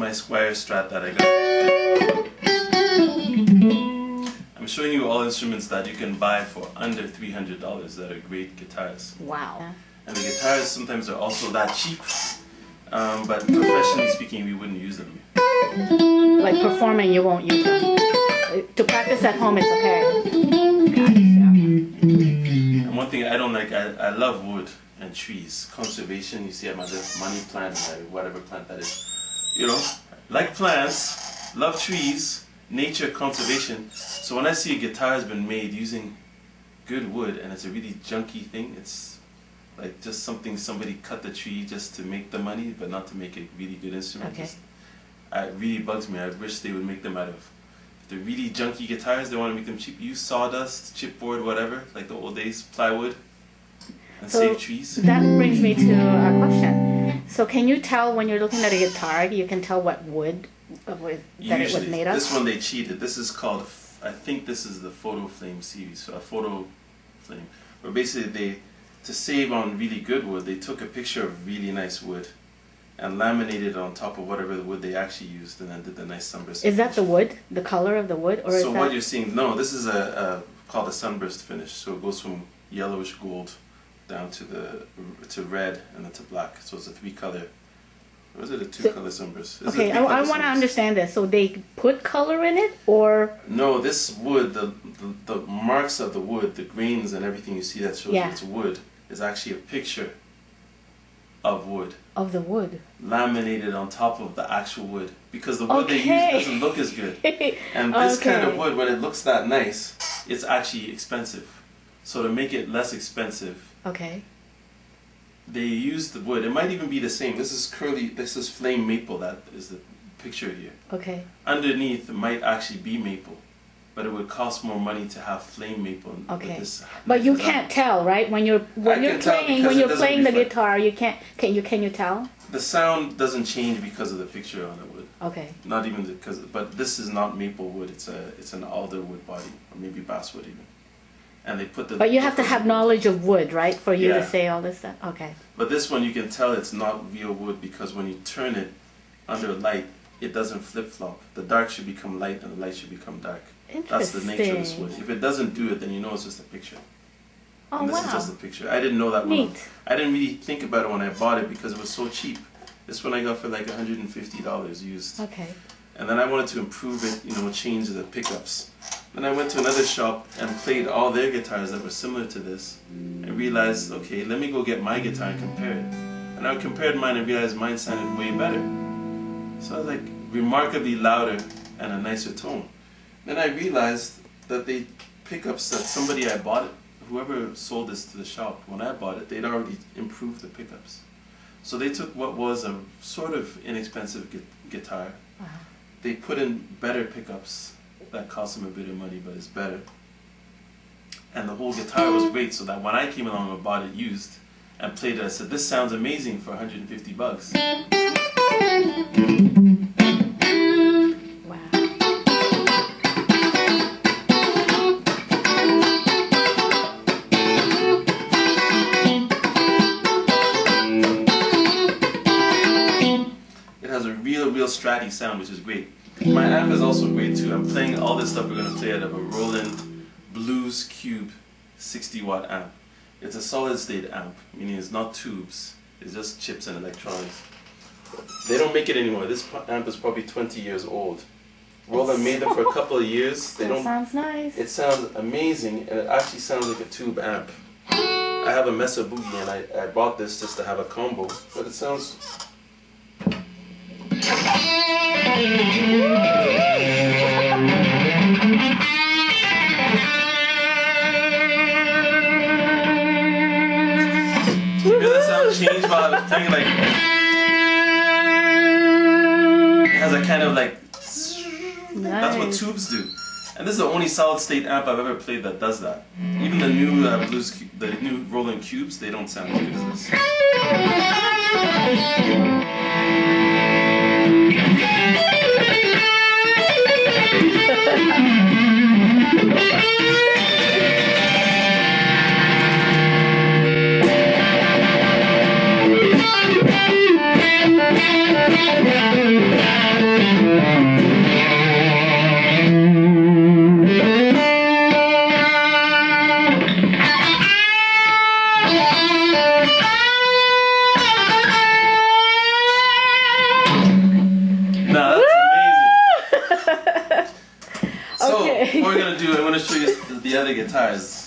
my Squire Strat that I got. I'm showing you all instruments that you can buy for under $300 that are great guitars. Wow. And the guitars sometimes are also that cheap, but professionally speaking, we wouldn't use them. Like performing, you won't use them. To practice at home, it's okay. Gotcha. And one thing I don't like, I love wood and trees. Conservation, you see I'm a money plant, whatever plant that is. You know, like plants, love trees, nature, conservation. So when I see a guitar has been made using good wood and it's a really junky thing, it's like just something somebody cut the tree just to make the money, but not to make a really good instrument. Okay. It really bugs me. I wish they would make them out of, if they're really junky guitars, they want to make them cheap. Use sawdust, chipboard, whatever, like the old days, plywood, and save trees. That brings me to a question. So can you tell when you're looking at a guitar, you can tell what wood that it was made of? This one they cheated. This is called, I think this is the Photo Flame series, so a Photo Flame, where basically to save on really good wood, they took a picture of really nice wood and laminated it on top of whatever the wood they actually used, and then did the nice sunburst. Is that the wood? The color of the wood? Or so what you're seeing, no, this is called a sunburst finish. So it goes from yellowish gold down to red and then to black. So it's a 3-color. Or is it a 2-color sunburst? Okay, I want to understand this. So they put color in it, or? No, this wood, the marks of the wood, the grains and everything you see that shows you it's wood, is actually a picture of wood. Of the wood. Laminated on top of the actual wood. Because the wood they use doesn't look as good. And this kind of wood, when it looks that nice, it's actually expensive. So to make it less expensive, they use the wood. It might even be the same. This is flame maple, that is the picture here. Okay. Underneath it might actually be maple, but it would cost more money to have flame maple. Okay. But you can't tell, right? When you're playing the guitar, you can't. Can you tell? The sound doesn't change because of the picture on the wood. Okay. Not even because, but this is not maple wood. It's an alder wood body, or maybe basswood even. And they put the. But you have to have knowledge of wood, right, for you to say all this stuff. Okay. But this one you can tell it's not real wood because when you turn it under light, it doesn't flip flop. The dark should become light and the light should become dark. That's the nature of this wood. If it doesn't do it, then you know it's just a picture. Oh, and this is just a picture. I didn't know that one. I didn't really think about it when I bought it because it was so cheap. This one I got for like $150 used. Okay. And then I wanted to improve it, you know, change the pickups. Then I went to another shop and played all their guitars that were similar to this and realized, okay, let me go get my guitar and compare it. And I compared mine and realized mine sounded way better. So I was like remarkably louder and a nicer tone. Then I realized that the pickups that somebody I bought it, whoever sold this to the shop, when I bought it, they'd already improved the pickups. So they took what was a sort of inexpensive guitar, they put in better pickups that cost them a bit of money, but it's better. And the whole guitar was great, so that when I came along and bought it used and played it, I said, this sounds amazing for $150. Real stratty sound, which is great. My amp is also great too. I'm playing all this stuff we're going to play out of a Roland Blues Cube 60-watt amp. It's a solid state amp, meaning it's not tubes, it's just chips and electronics. They don't make it anymore. This amp is probably 20 years old. Roland made them for a couple of years. They don't. Sounds nice. It sounds amazing, and it actually sounds like a tube amp. I have a Mesa Boogie, and I bought this just to have a combo, but it sounds. You hear the sound change while I was playing, like it has a kind of like that's what tubes do. And this is the only solid state amp I've ever played that does that. Even the new the new Roland Cubes, they don't sound as good as this. So Okay. what we're gonna do, I'm gonna show you the other guitars.